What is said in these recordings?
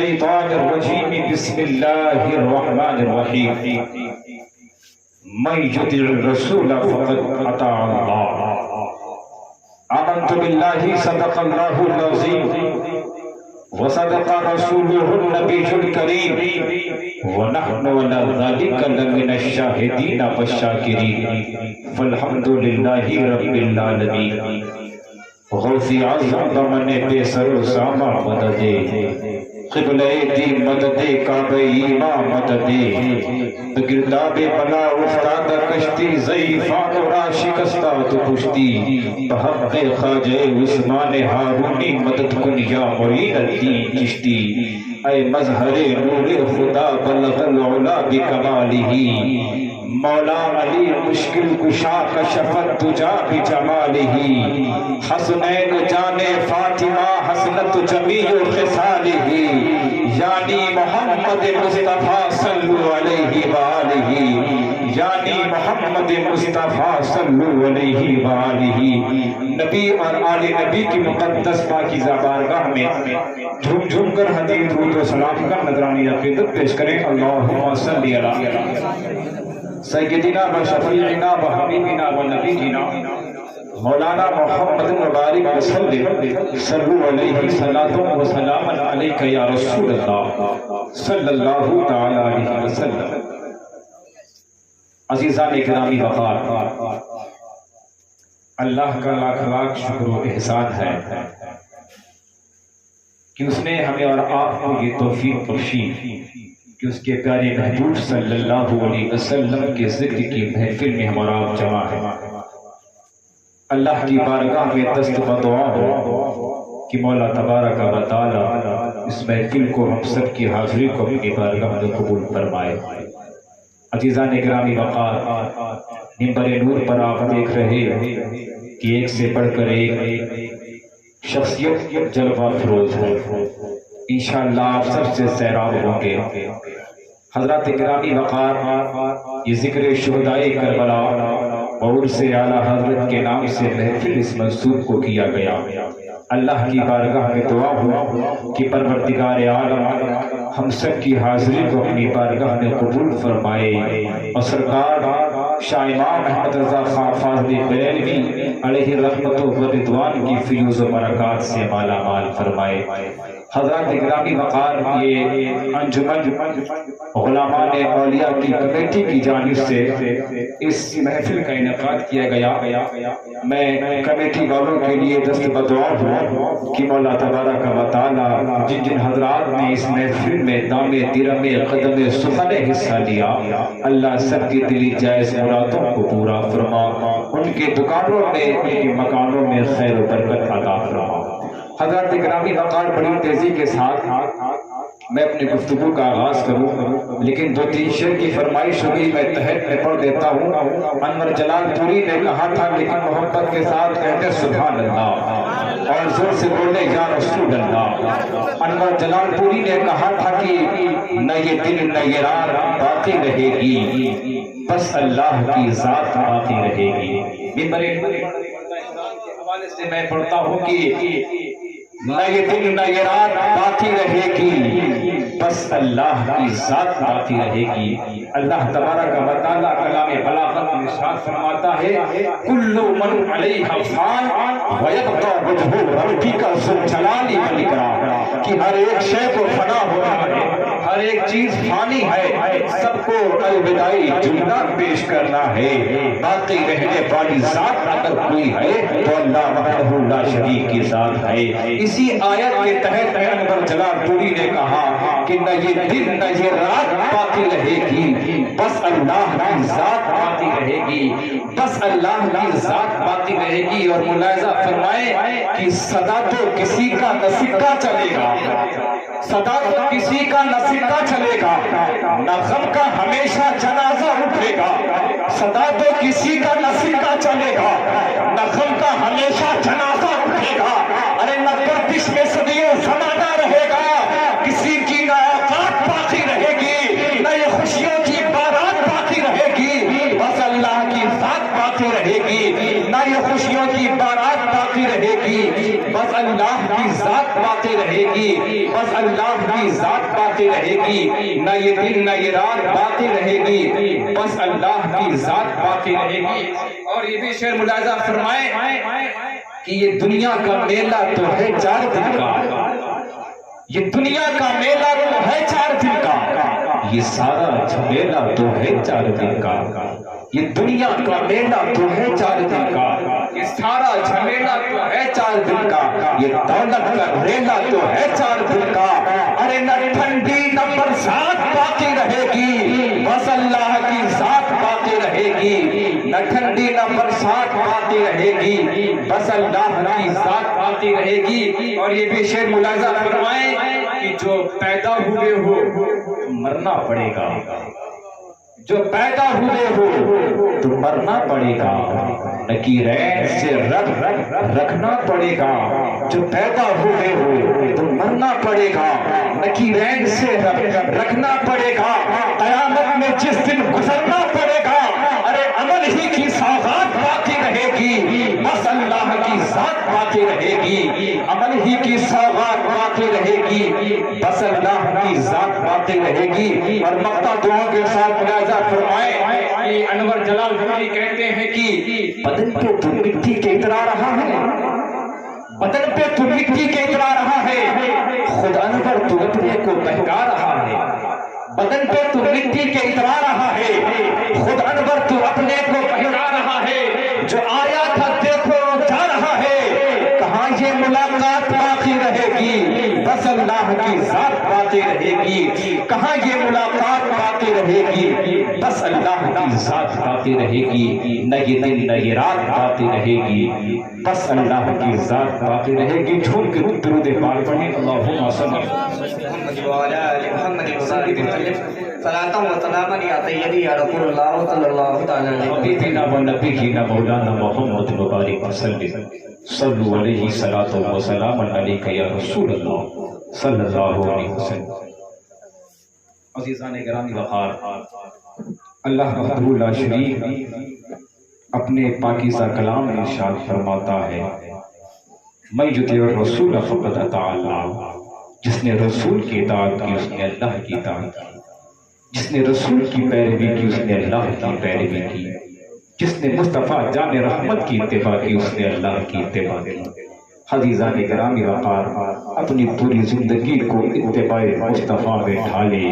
الشيطان الرجيم بسم الله الرحمن الرحيم من يطع الرسول فقد أطاع الله آمنت بالله صدق الله العظيم وصدق رسوله النبي الكريم ونحن على ذلك لمن الشاهدين والشاكرين فالحمد لله رب العالمين غوثی اعظم دمن بے سر و سامہ مدد قبلہ دی مدد کعبہ ایمان مدد گرداب بلا افتاد کشتی ضعیفان و راشکستہ تو پشتی بحق خواجہ عثمان ہارونی مدد کن یا معین الدین چشتی اے مظہر نور خدا بلغ العلا بکمالہ مولا علی مشکل کشا کشفت تجا بجمالہ حسنین جان فاطمہ حسنت جمیع خصالہ یعنی محمد مصطفیٰ صلو علیہ وآلہ یعنی محمد مصطفیٰ صلو علیہ وآلہ نبی اور آل نبی کی مقدس پاکیزہ بارگاہ میں جھوم جھوم کر حدیث درود و سلام کا نذرانہ عقیدت پیش کریں اللہم صلی علی سیدنا و شفیعنا و حبیبنا و نبینا مولانا محمد مبارک وسلم صلو علیہ صلاۃ و سلام علیک یا رسول اللہ صلی اللہ تعالی علیہ وسلم۔ عزیزان گرامی وقار، اللہ کا لاکھ لاکھ شکر و احسان ہے کہ اس نے ہمیں اور آپ کو یہ توفیق بخشی کہ اس کے پیارے محبوب صلی اللہ علیہ وسلم کے ذکر کی محفل میں ہمارا آپ جمع ہے۔ اللہ کی بارگاہ میں دست بدعا ہو کہ مولا تبارک و تعالی اس محفل کو ہم سب کی حاضری کو اپنی بارگاہ میں قبول فرمائے۔ عزیزان گرامی وقار، منبر نور پر آپ دیکھ رہے کہ ایک سے بڑھ کر ایک شخصیت جلوہ فروز ہے۔ انشاءاللہ آپ سب سے سیراب ہوں گے۔ حضرات گرامی وقار، یہ ذکر شہدائے کربلا اور سے اعلیٰ حضرت کے نام سے محفل اس منصوب کو کیا گیا۔ اللہ کی بارگاہ میں دعا ہو کہ پروردگار عالم ہم سب کی حاضری کو اپنی بارگاہ میں قبول فرمائے اور سرکار شاہ امام احمد رضا خان فاضل بریلوی علیہ رحمت و رضوان کی فیوز و برکات سے مالا مال فرمائے۔ حضرات گرامی وقار، یہ انجمن غلامان اولیاء کی کمیٹی کی جانب سے اس محفل کا انعقاد کیا گیا۔ میں کمیٹی والوں کے لیے دست بدعا ہوں کہ مولا تبارک و تعالی جن جن حضرات نے اس محفل میں دام درم قدم سخن حصہ لیا، اللہ سب کی دلی جائز مرادوں کو پورا فرما، ان کے دکانوں میں ان کے مکانوں میں خیر و برکت عطا فرما۔ حضرات گرامی وقار، بڑی تیزی کے ساتھ میں اپنی گفتگو کا آغاز کروں، لیکن دو تین شعر کی فرمائش ہوئی، میں تحت میں پڑھ دیتا ہوں۔ انور جلال پوری نے کہا تھا لیکن محبت کے ساتھ کہتے سبحان اللہ اور زور سے بولے یا رسول اللہ۔ انور جلال پوری نے کہا تھا کہ نہ یہ دل نہ یہ رات باقی رہے گی، بس اللہ کی ذات باقی رہے گی۔ منبر کے حوالے سے میں پڑھتا ہوں کہ نہ یہ دن نہ یہ رات باقی رہے گی، بس اللہ کی ذات باقی رہے گی۔ اللہ تبارک و تعالی کلام بلاغت میں ارشاد فرماتا ہے کل من علیہا فان ویبقی وجہ ربک ذو الجلال والاکرام، کہ ہر ایک شے کو فنا ہونا ہے، ہر ایک چیز فانی ہے، سب کو الوداعی جملہ پیش کرنا ہے، باقی رہنے والی ذات اگر کوئی ہے تو اللہ وحدہ لا شریک کی ذات ہے۔ اسی آیت کے تحت انور جلال پوری نے کہا کہ نہ یہ دن نہ یہ رات باقی رہے گی، بس اللہ کی ذات باقی رہے گی، بس اللہ کی ذات باقی رہے گی۔ اور ملاحظہ فرمائے کہ صدا تو کسی کا نہ سکہ چلے گا، صدا تو کسی کا نہ سکہ چلے گا، نہ غم کا ہمیشہ جنازہ اٹھے گا۔ صدا تو کسی کا نہ سکہ چلے گا، نہ غم کا ہمیشہ جنازہ اٹھے گا، ارے نہ گردش میں صدیوں زمانہ رہے گا، کسی کی نہ آفات باقی رہے گی، نہ یہ خوشیوں کی بارات باقی رہے گی، بس اللہ کی ذات باقی رہے گی، نہ یہ خوشیوں کی بارات باقی رہے گی۔ بس اللہ کی ذات باقی رہے گی، بس اللہ کی ذات باقی رہے گی، نہ یہ دن نہ یہ رات باقی رہے گی، بس اللہ کی ذات باقی رہے گی۔ اور یہ بھی شعر ملاحظہ فرمائے کہ یہ دنیا کا میلہ تو ہے 4 دن کا، یہ دنیا کا میلہ تو ہے 4 دن کا، یہ سارا جھمیلا تو ہے 4 دن کا، یہ دنیا کا میلہ تو ہے 4 دن کا، یہ سارا جھمیلا تو ہے 4 دن کا، یہ دولت کا ریلا تو ہے 4 دن کا، ارے نہ ٹھنڈی نہ برسات باقی رہے گی، بس اللہ کی ذات باقی رہے گی، نہ ٹھنڈی نہ برسات باقی رہے گی، بس اللہ کی ذات باقی رہے گی۔ اور یہ بھی شعر ملاحظہ فرمائیں کہ جو پیدا ہوئے ہو مرنا پڑے گا، جو پیدا ہوئے ہو تو مرنا پڑے گا، نکیرین سے رکھنا پڑے گا، جو پیدا ہوئے ہو تو مرنا پڑے گا، نکیرین سے رکھنا پڑے گا، قیامت میں جس دن گزرنا پڑے گا، ارے عمل ہی کی سوغات باقی رہے گی، بس اللہ کی ذات باقی رہے گی، عمل ہی کی سوغات باقی رہے گی، بس اللہ کی ذات باقی رہے گی۔ اور مقطع دعاؤں کے ساتھ ملاحظہ فرمائے کہ انور جلال غنی کہتے ہیں کہ بدن پہ تو مٹی کے اترا رہا ہے، بدن پہ تو مٹی کے اترا رہا ہے، خود انور تو اپنے کو بہکا رہا ہے، بدن پہ تو مٹی کے اترا رہا ہے، خود انور تو اپنے کو بہکا رہا ہے، جو آیا تھا دیکھو جا رہا ہے، کہاں یہ ملاقات باقی رہے گی، بس اللہ کی ذات باقی رہے گی، کہاں یہ ملاقات باقی رہے گی، بس اللہ کی ذات باقی رہے گی، نہ یہ دن نہ یہ رات باقی رہے گی، بس اللہ کی ذات باقی رہے گی۔ جھوم کے درود پاک پڑھیں، اللہم صل محمد وعلی آل محمد وبارک وسلم صلاۃ و سلام یا سیدی یا رسول اللہ صلی اللہ تعالی علیہ وسلم حبیبنا و نبینا مولانا محمد مبارک وسلم صلو علیہ صلاۃ و سلام علیک یا رسول اللہ صلی اللہ علیہ وسلم۔ عزیزان گرامی وقار، اللہ وحدہ لا شریک اپنے پاکیزہ کلام میں ارشاد فرماتا ہے، من یطیع الرسول فقد اطاع اللہ، جس نے رسول کی اطاعت کی اس نے اللہ کی اطاعت کی، جس نے رسول کی پیروی کی اس نے اللہ کی پیروی کی، جس نے مصطفیٰ جان رحمت کی اتباع کی اس نے اللہ کی اتباع کی۔ عزیزان گرامی وقار، اپنی پوری زندگی کو اتباع مصطفیٰ میں ڈھالے،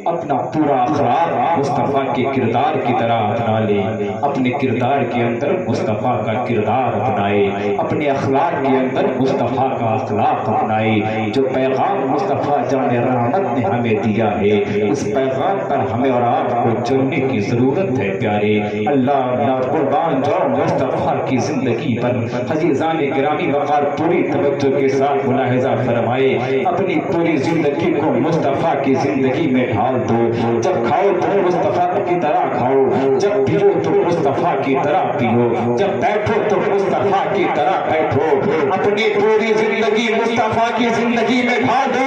اپنا پورا اخلاق مصطفیٰ کے کردار کی طرح اپنا لے، اپنے کردار کے اندر مصطفیٰ کا کردار اپنائے، اپنے اخلاق کے اندر مصطفیٰ کا اخلاق اپنائے۔ جو پیغام مصطفیٰ جان رحمت نے ہمیں دیا ہے، اس پیغام پر ہمیں اور آپ کو چلنے کی ضرورت ہے پیارے۔ اللہ قربان جاؤ مصطفیٰ کی زندگی پر۔ عزیزان گرامی وقار، پوری توجہ کے ساتھ ملاحظہ فرمائے، اپنی پوری زندگی کو مصطفیٰ کی زندگی میں ڈھال دو۔ جب کھاؤ تو مصطفیٰ کی طرح کھاؤ، جب پیو تو مصطفیٰ کی طرح پیو، جب بیٹھو تو مصطفیٰ کی طرح بیٹھو، اپنی پوری زندگی مصطفیٰ کی زندگی میں ڈھال دو۔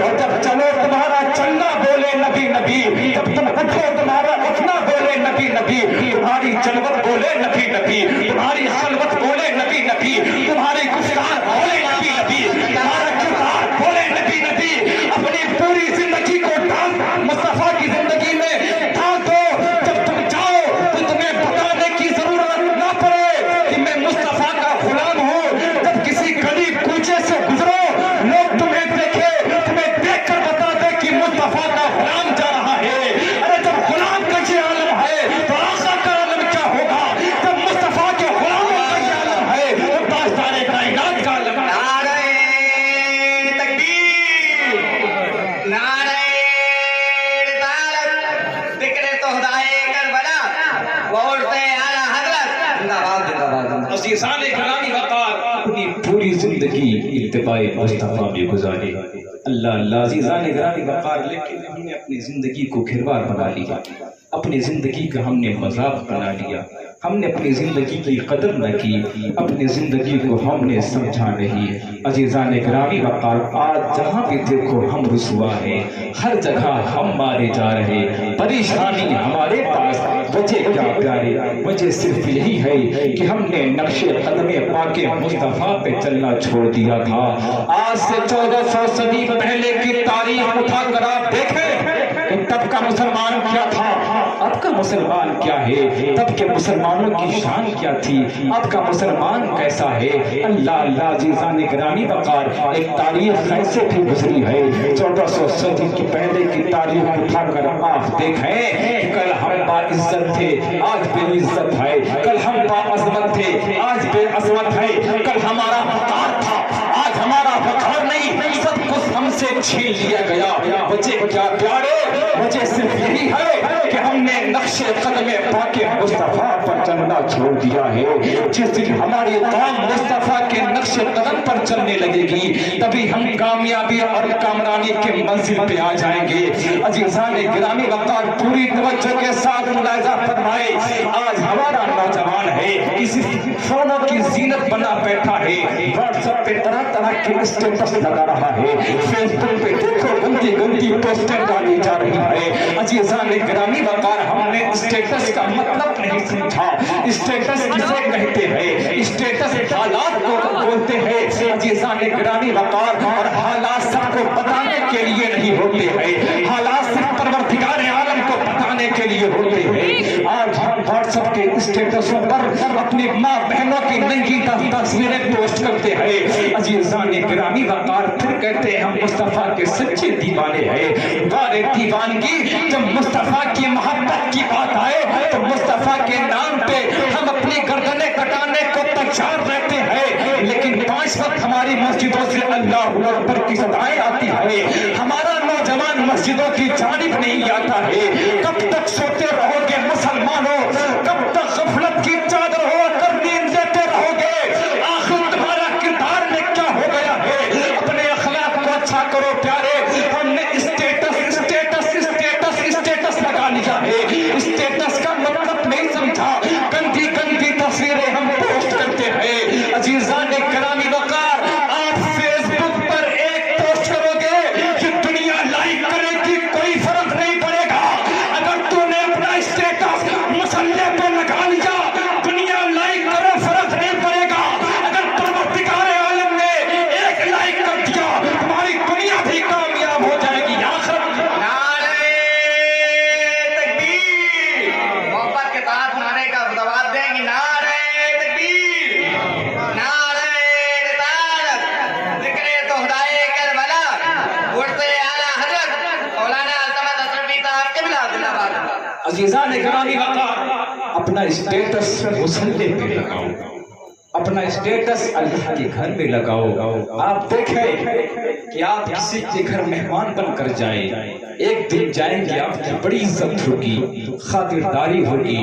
اور جب چلو تمہارا چلنا بولے نبی نبی، جب تم اٹھو تمہارا اٹھنا بولے نبی نبی، تمہاری جلوت بولے نبی نبی، تمہاری خلوت بولے نبی نبی، تمہاری گفتار بولے نبی نبی، تمہارا کردار بولے نبی نبی۔ اپنی پوری زندگی کو ڈال مصطفیٰ کی زندگی میں ڈال دو۔ جب تم جاؤ تو تمہیں بتانے کی ضرورت نہ پڑے کہ میں مصطفیٰ کا غلام ہوں۔ جب کسی گلی کوچے سے گزرو، لوگ تمہیں دیکھے، تمہیں دیکھ کر بتا دے کہ مصطفیٰ کا غلام جا رہا ہے۔ ارے جب غلام کا یہ عالم ہے تو آقا کا عالم کیا ہوگا؟ جب مصطفیٰ کے غلاموں کا یہ عالم ہے تو تاجدار کائنات کا عالم ہے۔ عزیزان گرامی وقار، اپنی پوری زندگی اتباع مصطفیٰ میں گزارے۔ اللہ اللہ عزیزان گرامی وقار، لیکن ہم نے اپنی زندگی کو کھلواڑ بنا لیا، اپنی زندگی کا ہم نے مذاق بنا لیا، ہم نے اپنی زندگی کی قدر نہ کی، اپنی زندگی کو ہم نے سمجھا نہیں۔ عزیزان گرامی وقار، آج جہاں بھی دیکھو ہم رسوا ہیں، ہر جگہ ہم مارے جا رہے، پریشانی ہمارے پاس وجہ کیا پیارے، وجہ صرف یہی ہے کہ ہم نے نقش قدم پاک مصطفیٰ پہ چلنا چھوڑ دیا تھا۔ آج سے 1400 صدی پہلے کی تاریخ اٹھا کر آپ دیکھیں کہ تب کا مسلمان کیا تھا، اب کا مسلمان کیا ہے، تب کے مسلمانوں کی شان کیا تھی، اب کا مسلمان کیسا ہے۔ اللہ اللہ عزیزان گرامی وقار، ایک تاریخ ایسے بھی گزری ہے 1400 صدی کی پہلے کی تاریخ اٹھا کر آپ دیکھیں، کل ہم با عزت تھے آج بے عزت ہے، کل ہم با عظمت تھے آج بے عظمت ہے، کل ہمارا وقار تھا آج ہمارا وقار نہیں، سب کچھ ہم سے چھین لیا گیا۔ وجہ کیا پیارے، وجہ صرف یہی ہے کہ ہم نے نقش قدم پاک مصطفیٰ پر چلنا چھوڑ دیا ہے۔ جس دن ہماری قوم مصطفیٰ کے نقش قدم پر چلنے لگے گی تبھی ہم کامیابی اور کامرانی کے منزل پہ آ جائیں گے۔ عزیزان گرامی وقار، پوری توجہ کے ساتھ ملاحظہ فرمائے، آج ہمارا نوجوان ہے کسی فونوں کی زینت بنا بیٹھا ہے، واٹس ایپ پہ طرح طرح کے اسٹیٹس لگا رہا ہے، فیس بک پہ دیکھو گندی گندی پوسٹیں ڈالی جا رہی ہے۔ عزیزان گرامی وقار، ہم نے اسٹیٹس کا مطلب نہیں سمجھا۔ اسٹیٹس کسے کہتے ہیں؟ اسٹیٹس حالات کو بولتے ہیں عزیزان گرامی وقار، اور حالات سب کو بتانے کے لیے نہیں ہوتے ہیں، حالات صرف پروردگار عالم کو بتانے کے لیے ہوتے ہیں۔ آج ہم واٹس ایپ کے اسٹیٹسوں پر اپنی ماں بہنوں کی ننگی تصویریں پوسٹ کرتے ہیں عزیزان گرامی وقار، پھر کہتے ہیں ہم مصطفیٰ کے سچے دیوانے ہیں۔ بارے دیوانگی، جب مصطفیٰ کی محبت کی بات آئے تو مصطفیٰ کے نام پہ ہم اپنی گردنیں کٹانے کو تیار رہتے ہیں، لیکن 5 وقت ہماری مسجدوں سے اللہ اکبر کی صدائیں آتی ہے، ہمارا نوجوان مسجدوں کی جانب نہیں آتا ہے۔ کب تک سوتے رہو گے مسلمانوں، کب تک غفلت کی چادر ہو کر نیند لیتے رہو گے؟ آخر تمہارا کردار میں کیا ہو گیا ہے؟ اپنے اخلاق کو اچھا کرو پیارے۔ ہم نے اسٹیٹس لگا لیا ہے، اسٹیٹس کا مطلب نہیں سمجھا، گندی گندی تصویریں ہم پوسٹ کرتے ہیں۔ عزیزان گرامی وقار، آپ فیس بک پر ایک پوسٹ کرو گے کہ دنیا لائک کرے گی، کوئی فرق نہیں پڑے گا۔ اگر تو نے اپنا اسٹیٹس مسلح پہ لگا لیا، دنیا لائک کرے فرق نہیں پڑے گا۔ اگر پروردگار عالم نے ایک لائک کر دیا، تمہاری دنیا بھی کامیاب ہو جائے گی۔ آخر عزیزان گرامی وقار، اپنا اسٹیٹس مسلح پہ لگاؤ، اپنا اسٹیٹس اللہ کے گھر میں لگاؤ۔ آپ دیکھیں کہ آپ کسی کے گھر مہمان بن کر جائیں، ایک دن جائیں گے آپ کی بڑی عزت ہوگی، خاطرداری ہوگی،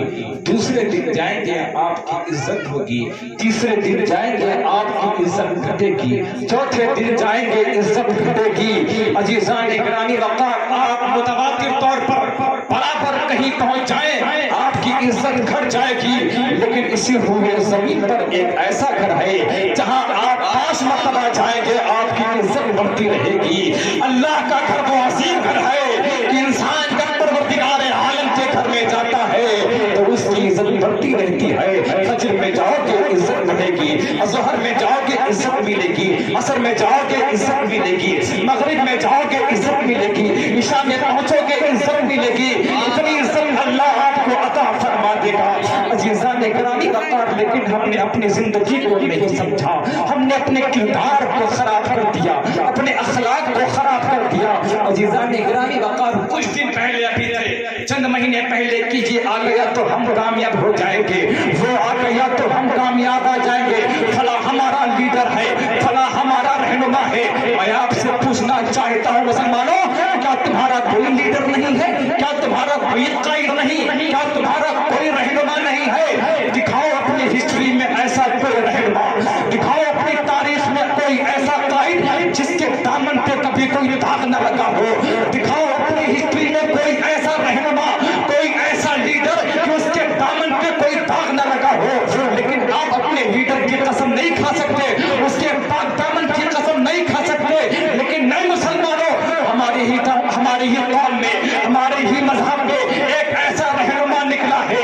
دوسرے دن جائیں گے آپ کی عزت ہوگی، تیسرے دن جائیں گے آپ کی عزت گھٹے گی، چوتھے دن جائیں گے عزت گھٹے گی۔ عزیزان گرامی وقار، آپ متواتر طور پر برابر کہیں پہنچ جائیں آپ کی عزت گھٹ جائے گی، لیکن اسی ہوئے زمین پر ایک ایسا گھر ہے جہاں آپ 5 مرتبہ جائیں گے آپ کی عزت بڑھتی رہے گی۔ اللہ کا گھر وہ عظیم گھر ہے کہ انسان جب پروردگار عالم کے گھر میں جاتا ہے تو اس کی عزت بڑھتی رہتی ہے۔ فجر میں جاؤ گے عزت بڑھے گی، ظہر میں جاؤ گے عزت ملے گی، عصر میں جاؤ گے عزت ملے گی، مغرب میں جاؤ گے عزت ملے گی، عشاء میں پہنچو گے عزت ملے گی۔ اتنی عزت اللہ آپ کو عطا فرما دے گا۔ عزیزان گرامی وقار، لیکن ہم نے اپنی زندگی کو نہیں سمجھا، ہم نے اپنے کردار کو خراب کر دیا، اپنے اخلاق کو خراب کر دیا۔ عزیزان گرامی وقار، کچھ دن پہلے ابھی تھے، چند مہینے پہلے کہ یہ آ گیا تو ہم کامیاب ہو جائیں گے، وہ آ گیا تو ہم کامیاب آ جائیں گے، فلاں ہمارا لیڈر ہے، فلاں ہمارا رہنما ہے۔ میں آپ سے پوچھنا چاہتا ہوں مسلمانوں، کیا تمہارا کوئی لیڈر نہیں ہے؟ کیا تمہارا کوئی قائد نہیں؟ کیا تمہارا کوئی رہنما نہیں ہے؟ دکھاؤ اپنی ہسٹری میں ایسا کوئی رہنما، دکھاؤ اپنی تاریخ میں کوئی ایسا قائد جس کے دامن پہ کبھی کوئی داغ نہ لگا ہو۔ دکھاؤ اپنی ہسٹری میں کوئی ایسا رہنما، کوئی ایسا لیڈر کہ اس کے دامن پہ کوئی داغ نہ لگا ہو۔ لیکن آپ اپنے لیڈر کی قسم نہیں کھا سکتے، اس کے پاک دامن کی قسم نہیں کھا سکتے، لیکن نئے مسلمانوں، ہماری ہی قوم میں، ہمارے ہی مذہب میں ایک ایسا رہنما نکلا ہے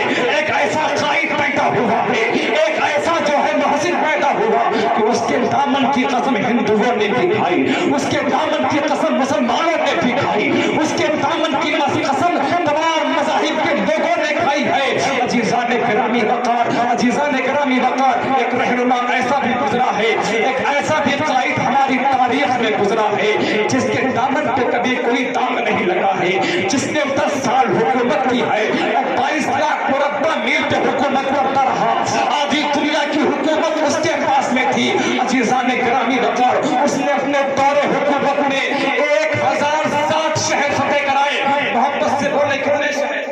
ہندوؤں نے بھی کھائی، اس کے دامن کی قسم مسلمانوں نے بھی کھائی، اس کے دامن کی قسم تمام مذاہب کے لوگوں نے کھائی ہے۔ عزیزان گرامی وقار، عزیزان گرامی وقار، ایک رہنما ایسا بھی گزرا ہے، ایک ایسا بھی قائد ہماری تاریخ میں گزرا ہے جس کے دامن پہ کبھی کوئی داغ نہیں لگا ہے، جس نے 10 سال حکومت کی ہے اور 22 لاکھ مربع میل پہ حکومت کرتا رہا۔ آدھی دنیا کی حکومت اس کے پاس میں تھی۔ عزیزان گرامی وقار، اس نے اپنے دور حکومت میں 1060 شہر فتح کرائے۔ محبت سے بولے کتنے شہر؟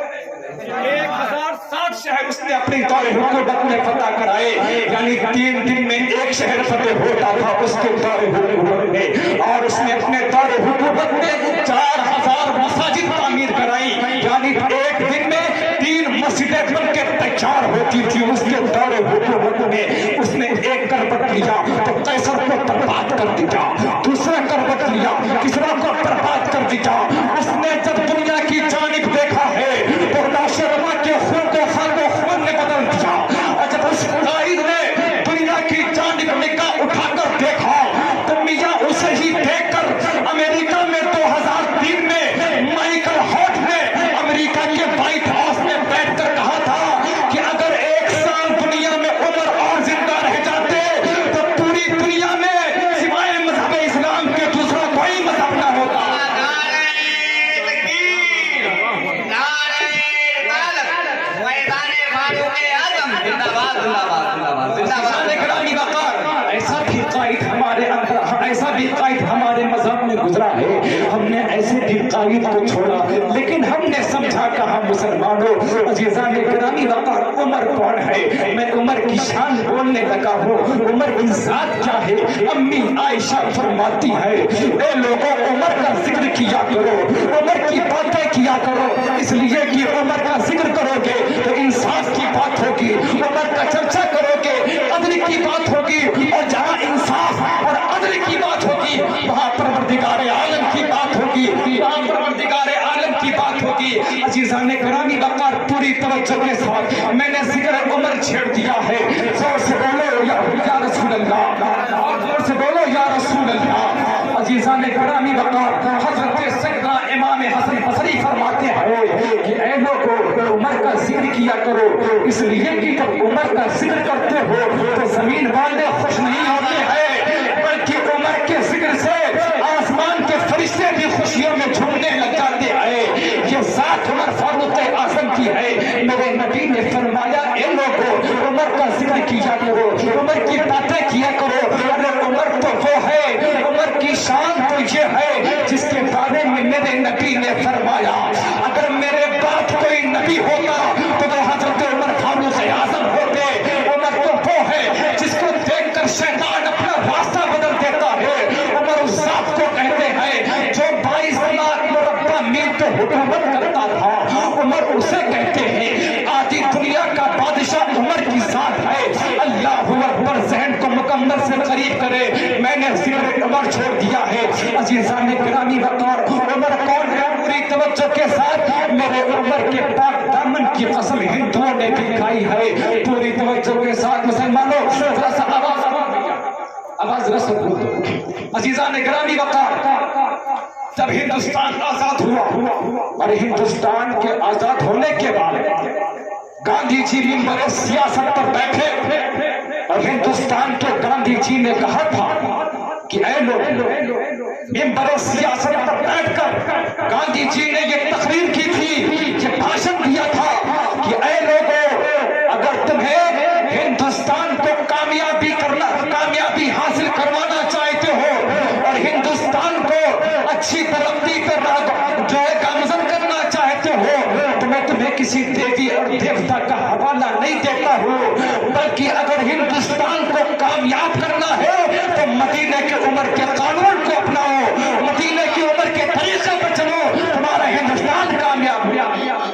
1060 شہر اس نے اپنی دور حکومت میں فتح کرائے، یعنی 3 دن میں ایک شہر فتح ہوتا تھا اس کے دور حکومت میں، اور اس نے اپنے دور حکومت میں 4000 مساجد تعمیر کرائی، یعنی ایک دن میں 3 مسجدیں بن کے تیار ہوتی تھی اس کے دور حکومت میں۔ اس نے ایک کربت لیا تو قیصر کو برباد کر دیا، دوسرا کربت لیا کسرا کو برباد کر دیا۔ اس نے جب دنیا کی جانب دیکھا ہے تو ناشرما کے خون کو خون نے بدل دیا، اور جب اس قائد نے دنیا کی جانب نگاہ اٹھا کر دیکھا تو میاں اسے ہی دیکھ کر امریکہ میں 2003 میں مائیکل ہارٹ نے امریکہ کے وائٹ ہاؤس میں بیٹھ کر کہا تھا کہ اگر 1 سال دنیا میں عمر اور زندہ رہ جاتے تو پوری دنیا میں سوائے مذہب اسلام کے دوسرا کوئی مذہب نہ ہوتا۔ ایسا بھی قائد ہمارے اندر، ایسا بھی قائد ہمارے مذہب میں گزرا ہے۔ ہم نے ایسے بھی قائد کو چھوڑا لیکن ہم نے سمجھا کہا مسلمانوں۔ عزیزان گرامی وقار، عمر کون ہے؟ میں عمر کی شان بولنے لگا ہوں۔ عمر کی ذات کیا ہے؟ امی عائشہ فرماتی ہے اے لوگوں عمر کا ذکر کیا کرو، عمر کی باتیں کیا کرو، اس لیے کہ عمر کا ذکر کرو گے تو انصاف کی بات ہوگی، عمر کا چرچا کرو گے عدل کی بات ہوگی، اور جہاں انصاف اور عدل کی بات ہوگی وہاں پروردگار عالم کی بات ہوگی، وہاں پروردگار عالم کی بات ہوگی۔ عزیزان گرامی وقار، پوری توجہ کے ساتھ میں نے ذکر عمر چھیڑ دیا ہے۔ زور سے بولو یا رسول اللہ، زور سے بولو یا رسول اللہ۔ عزیزان گرامی وقار، حضرت سیدنا امام حسن بصری فرماتے ہیں کہ اے لوگوں عمر کا ذکر کیا کرو، اس لیے کہ جب عمر کا ذکر کرتے ہو تو زمین والے خوش نہیں ہوتے ہیں بلکہ عمر کے ذکر سے آسمان کے فرشتے بھی خوشیوں میں جھومنے لگ جاتے ہیں۔ یہ ذات عمر فاروق اعظم کی ہے۔ میرے نبی نے فرمایا اے لوگوں عمر کا ذکر کیا کرو، عمر کی باتیں کیا کرو۔ ارے عمر تو وہ ہے، عمر کی شان تو یہ ہے جس کے بارے میں میرے نبی نے فرمایا اگر میرے بعد کوئی نبی ہوگا تو وہ حضرت عمر فاروق اعظم ہوتے۔ عمر تو وہ ہے جس کو دیکھ کر شیطان اپنا راستہ بدل دیتا ہے۔ عمر اس ذات کو کہتے ہیں جو 22 لاکھ مربع میل پہ حکومت کرتا تھا، عمر اسے کہتے ہیں۔ آدھی دنیا کا بادشاہ عمر کی ذات ہے۔ اللہ اکبر، ذہن کو مکمل سے قریب کرے، میں نے ذکر عمر چھوڑ دیا ہے۔ عزیزان گرامی وقار، عمر کون ہے؟ پوری توجہ کے ساتھ میرے عمر کے پاک دامن کی قسم ہندوؤں نے بھی کھائی ہے۔ پوری توجہ کے ساتھ مسلمانوں، ذرا سا آواز ذرا سا بولو۔ عزیزان گرامی وقار، جب ہندوستان آزاد ہوا اور ہندوستان کے آزاد ہونے کے بعد گاندھی جی منبر سیاست پر بیٹھے اور ہندوستان کے گاندھی جی نے کہا تھا کہ اے لوگ، منبر سیاست پر بیٹھ کر گاندھی جی نے یہ تقریر کی تھی، یہ بھاشن دیا تھا کہ اے لوگوں اگر تمہیں ہندوستان کو کامیابی حاصل کروانا چاہتے ہو اور ہندوستان کو اچھی ترقی پر جو ہے گامزن کرنا چاہتے ہو تو میں تمہیں کسی دیوی اور دیوتا کا حوالہ نہیں دیتا ہوں، بلکہ اگر ہندوستان کو کامیاب کرنا ہے تو مدینے کے عمر کے قانون کو اپناؤ، مدینے کی عمر کے طریقے پر چلو، تمہارا ہندوستان کامیاب ہو۔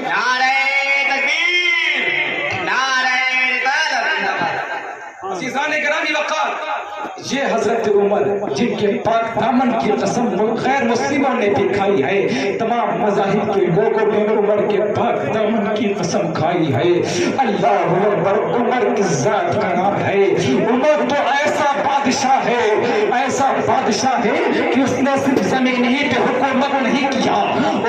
نعرہ تکبیر، نعرہ رسالت۔ عزیزان گرامی وقار، یہ حضرت عمر جن کے پاک دامن دامن کی قسم غیر مسلموں نے بھی کھائی ہے، تمام مذاہب کے لوگوں نے عمر کے پاک دامن کی قسم کھائی ہے۔ اللہ اکبر، عمر کی ذات کا نام ہے۔ عمر تو ایسا بادشاہ ہے، ایسا بادشاہ ہے کہ اس نے صرف زمین ہی پہ حکومت نہیں کیا،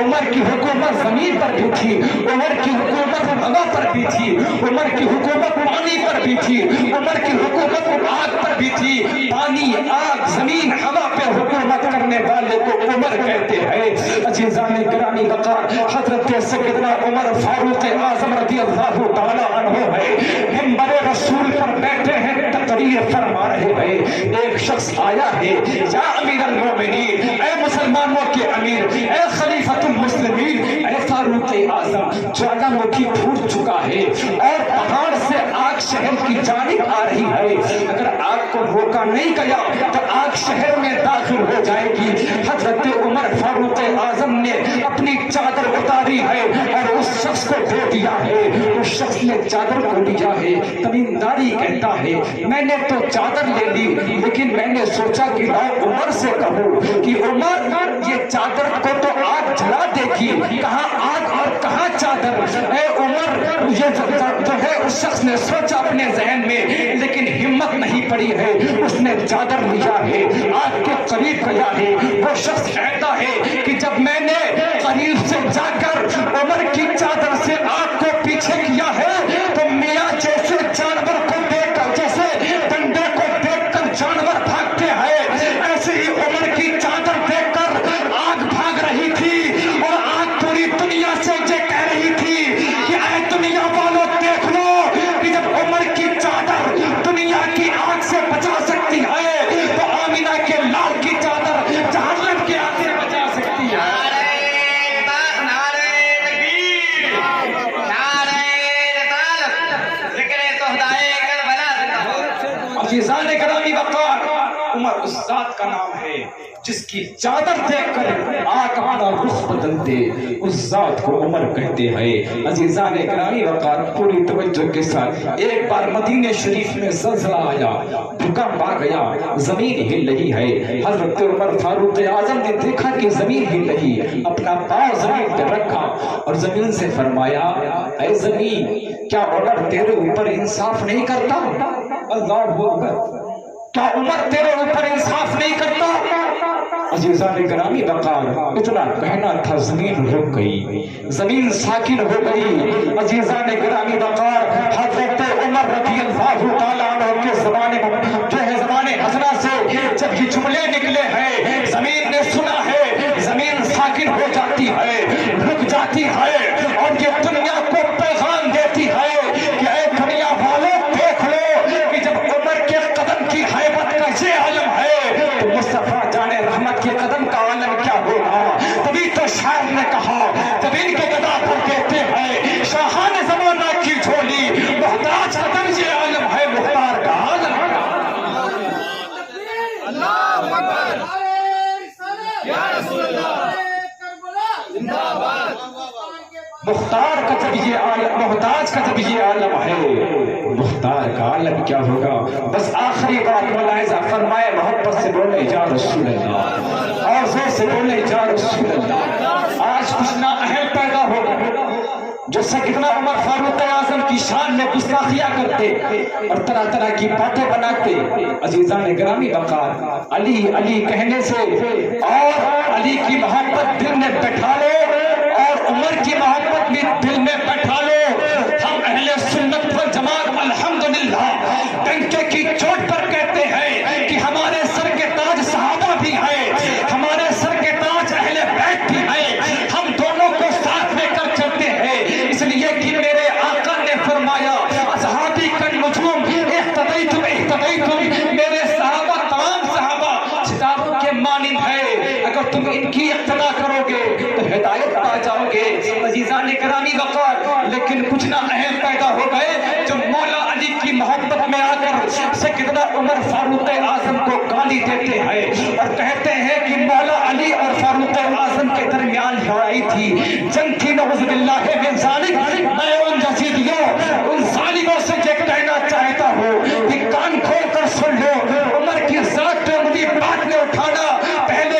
عمر کی حکومت زمین پر بھی تھی، عمر کی حکومت ہوا پر بھی تھی، عمر کی حکومت پانی پر بھی تھی، عمر کی حکومت آگ پر بھی تھی۔ پانی، آگ، زمین، ہوا پہ حکومت کرنے والے کو عمر کہتے ہیں۔ عزیزان گرامی وقار، حضرت سیدنا عمر فاروق اعظم رضی اللہ تعالی عنہ ہے، منبر رسول پر بیٹھے ہیں، تقریر فرما رہے ہیں۔ ایک شخص آیا ہے، یا امیر المومنین، اے مسلمانوں کے امیر، اے خلیفۃ المسلمین، اے فاروق اعظم، جوالا مکھی پھوٹ چکا ہے اور پہاڑ سے آگ شہر کی جانب آ رہی ہے، اگر آگ کو روکا نہیں گیا تو آگ شہر میں داخل ہو جائے گی۔ حضرت عمر فاروق اعظم نے اپنی چادر اتاری ہے اور اس شخص کو دے دیا ہے، اس شخص نے چادر کو لیا ہے۔ تمیمداری کہتا ہے میں نے تو چادر لے لی، لیکن میں نے سوچا کہ لاؤ عمر سے کہوں کہ عمر یہ چادر کو تو آگ جلا دے گی، کہاں آگ اور کہاں چادر۔ اے عمر، یہ جو ہے اس شخص نے سوچا اپنے ذہن میں، لیکن ہمت نہیں پڑی ہے، اس نے چادر لیا ہے، آگ کے قریب گیا ہے۔ وہ شخص کہتا ہے کہ جب میں نے قریب سے جا کر عمر کی چادر سے آگ کو پیچھے کیا ہے تو میاں جیسے جانور کو دیکھ کر، جیسے ڈنڈے کو دیکھ کر جانور بھاگتے ہیں، ایسے ہی عمر کی چادر دیکھ کر آگ بھاگ رہی تھی، اور آگ پوری دنیا سے یہ کہہ رہی تھی کہ اے دنیا والوں دیکھ لو کہ جب عمر کی چادر دنیا کی آگ سے بچا سکتی ہے تو آمینہ کے لال کی چادر جہنم کے آگ سے بچا سکتی ہے۔ عزیزان گرامی وقار، عمر اس ذات کا نام ہے جس کی چادر دیکھ کر آگ اپنا رخ بدل دے، اس ذات کو عمر کہتے ہیں۔ عزیزان گرامی وقار، پوری توجہ کے ساتھ، ایک بار مدینہ شریف میں زلزلہ آیا، بھوکمپ آ گیا، زمین ہل رہی ہے۔ حضرت عمر فاروق اعظم نے دیکھا کہ زمین ہل رہی، اپنا پاؤں زمین پہ رکھا اور زمین سے فرمایا اے زمین، کیا عمر تیرے اوپر انصاف نہیں کرتا؟ اللہ اکبر، کیا عمر تیرے اوپر انصاف نہیں کرتا؟ عزیزان گرامی وقار، اتنا کہنا تھا، زمین رک گئی، زمین ساکن ہو گئی۔ عزیزان گرامی وقار، حضرت عمر رضی اللہ تعالیٰ عنہ کے زمانے میں جو ہے زمانے حسنہ سے جب یہ جملے نکلے ہیں، زمین نے سنا ہے، زمین ساکن ہو جاتی ہے، رک جاتی ہے، اور یہ دنیا کو پیغام دیتی ہے کہ اے دنیا والوں دیکھ لو کہ جب عمر کے قدم کی ہیبت کا یہ عالم ہے تو مصطفیٰ جان رحمت کے قدم کا عالم کیا ہوگا۔ تبھی تو شاعر نے کہا، جب ان کے گدا پر کہتے ہیں شاہان زمانہ کی جھولی، محتاج قدم یہ عالم ہے، مختار کا عالم۔ اللہ اکبر، یا رسول اللہ، زندہ باد۔ مختار کا جب یہ عالم، محتاج کا جب یہ عالم ہے، مختار کا عالم کیا ہوگا۔ بس آخری بات ملاحظہ فرمائے، محبت سے بولے یا رسول اللہ، اور زور سے بولے یا رسول اللہ۔ آج کچھ نااہل پیدا ہوگا جو سیدنا عمر فاروق اعظم کی شان میں گستاخیاں کرتے اور طرح طرح کی باتیں بناتے۔ عزیزان گرامی وقار، علی علی کہنے سے اور علی کی محبت دل میں بٹھا لو اور عمر کی محبت بھی دل میں بٹھا لو۔ ہم اہل سنت والجماعت الحمدللہ ڈنکے کی چوٹ پر کہتے ہیں کہ ہمارے سر کے تاج صحابہ بھی ہیں، ہمارے سر کے تاج اہل بیت بھی ہیں، ہم دونوں کو ساتھ لے کر چلتے ہیں، اس لیے کہ میرے آقا نے فرمایا اصحابی کن نجوم اہتدیتم اہتدیتم، میرے صحابہ تمام صحابہ ستاروں کے مانند ہے، اگر تم ان کی اقتدا کرو گے تو ہدایت پا جاؤ گے۔ عزیزان گرامی وقار، لیکن کچھ نہ اہم پیدا ہو گئے جو مولا علی کی محبت میں آ کر سیدنا عمر فاروق اعظم کو گالی دیتے ہیں اور کہتے ہیں کہ مولا علی اور فاروق اعظم کے درمیان لڑائی تھی، جنگ تھی، نعوذ باللہ من ذالک۔ میں ان یزیدیوں، ان ظالموں سے یہ کہنا چاہتا ہوں کہ کان کھول کر سن لو، عمر کی ذات پہ مجھے بات میں اٹھانا، پہلے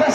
10